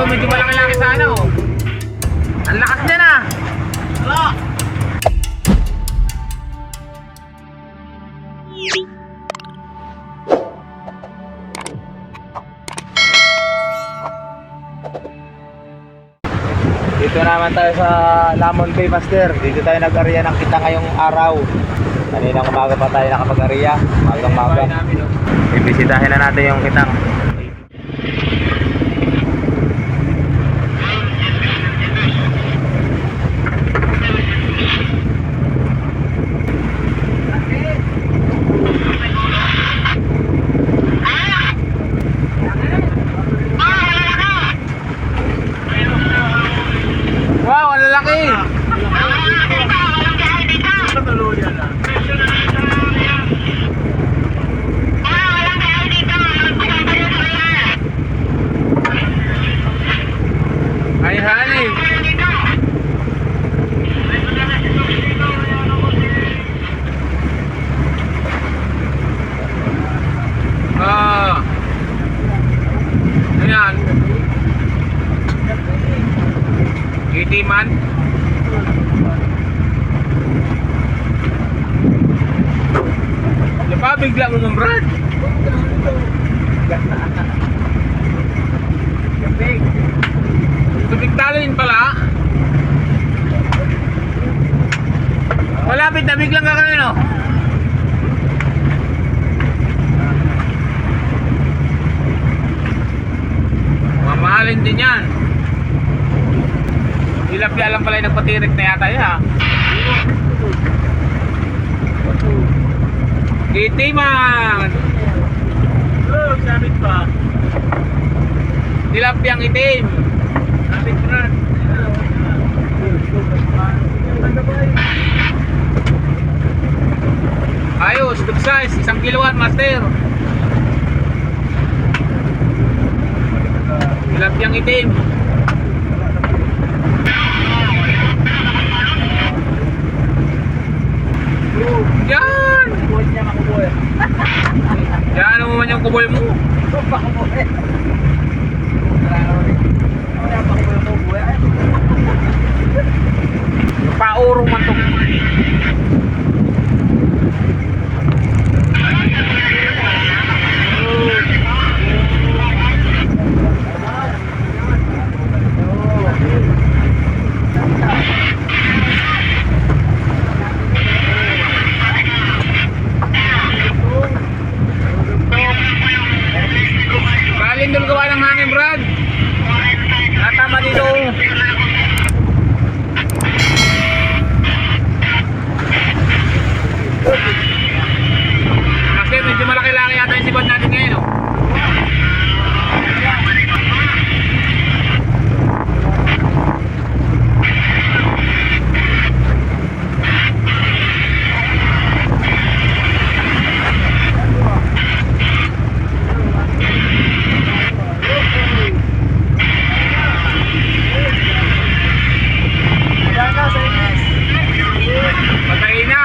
Pero medyo malaki-laki sana oh. Ang lakas niya na. Wala. Dito naman tayo sa Lamon Bay, Master. Dito tayo nag-area ng kita ngayong araw. Kaninang umaga pa tayo nakapag-area. Magang-maga. Ibisitahin na natin yung kitang. Wow, ang lalaki! Ay, honey! Ayan. Itiman. Diba bigla mo ng Brad? Tubig talin pala. Malapit na biglang ka kanino. Mamahalin din yan. Tilapia lang pala yung nagpatirik na yata ya. Itiman! Oh, sabit pa. Tilapiyang itim. Sabit pa. Ayos, good size. 1 kiloan, Master. Tilapiyang itim. Yan! Yan, ano mo man yung kuboy mo? Paurong man ito. Kalindol gawa ng hangin, Brad. Natama dito. Kasi medyo malaki-laki yata yung sibad natin ngayon, oh. Patay na.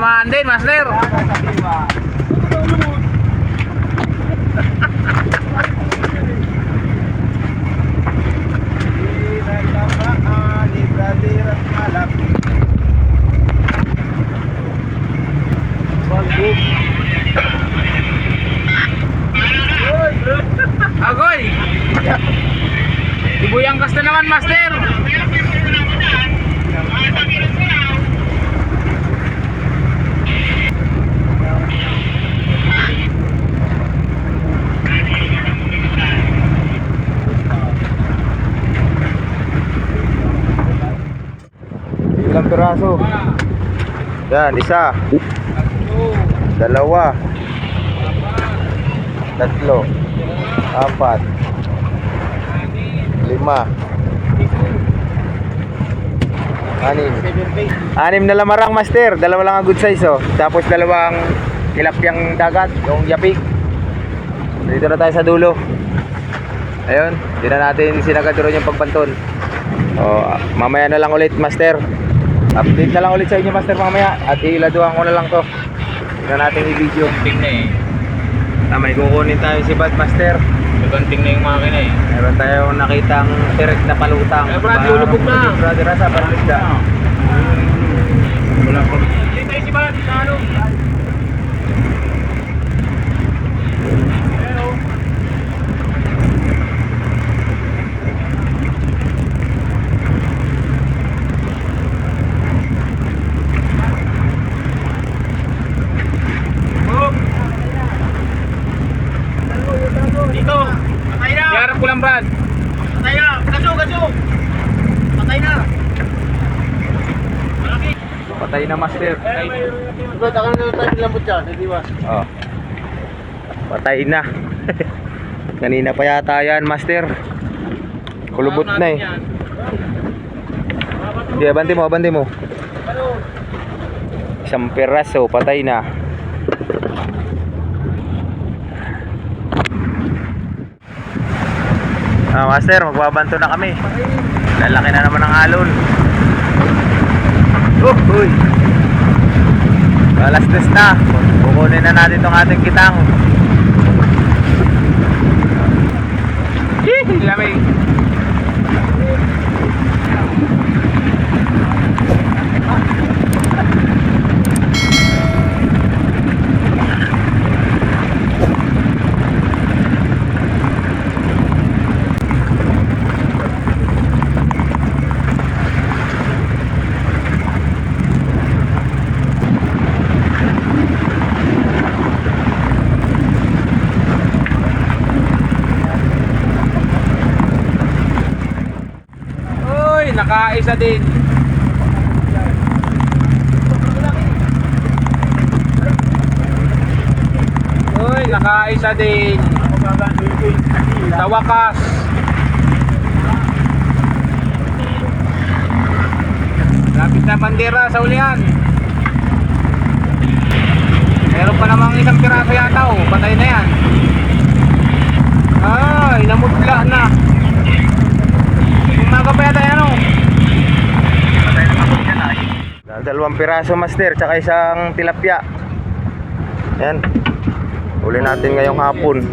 Tinamaan din, master. Agoy! Ibuyang kas na naman, master. Ilang piraso? Yan, isa. Dalawa. Tatlo. Apat. Lima. Anim. Anim na lamarang, master. Dalawa lang ang good size, oh. Tapos dalawang tilapyang dagat, yung yapik. Dito na tayo sa dulo. Ayun, hindi na natin sinagaduron yung pagpanton. Mamaya na lang ulit, master. Update na lang ulit sa inyo, master, mamaya. At iladuhan ko na lang to. Hindi na natin i-video. Ting na eh. May kukunin tayo si Bad, master. Naganting na yung makina eh. Meron tayong nakitang direct na palutang. Eh, brad, lulubog na. Brad, rasa, panisda. Wala ko. Dito si Bad, sa ano? Dito. Patay na. Iharap ko lang, Brad. Patay na. Gaso. Patay na. Malaki. Patay na, master. Bro, taka na tayo lambot dyan. Hindi ba? Oh. Patay na. Kanina pa yata yan, master. Kulubot na eh. Hindi, abante mo. Isang piraso, patay na. Master, magbabanto na kami. Lalaki na naman ang alon. Uy! Alas 2 na. Kukunin na natin itong ating kitang. Lamig. Nakaisa din. Uy, nakaisa din. Sa wakas. Lapit na bandera sa ulihan. Meron pa namang isang piraso yata, oh. Patay na yan. Ay, namutla na. Umaga pa yata yan, oh. Dalawang piraso, master, tsaka isang tilapia. Yan. Uli natin ngayong hapon.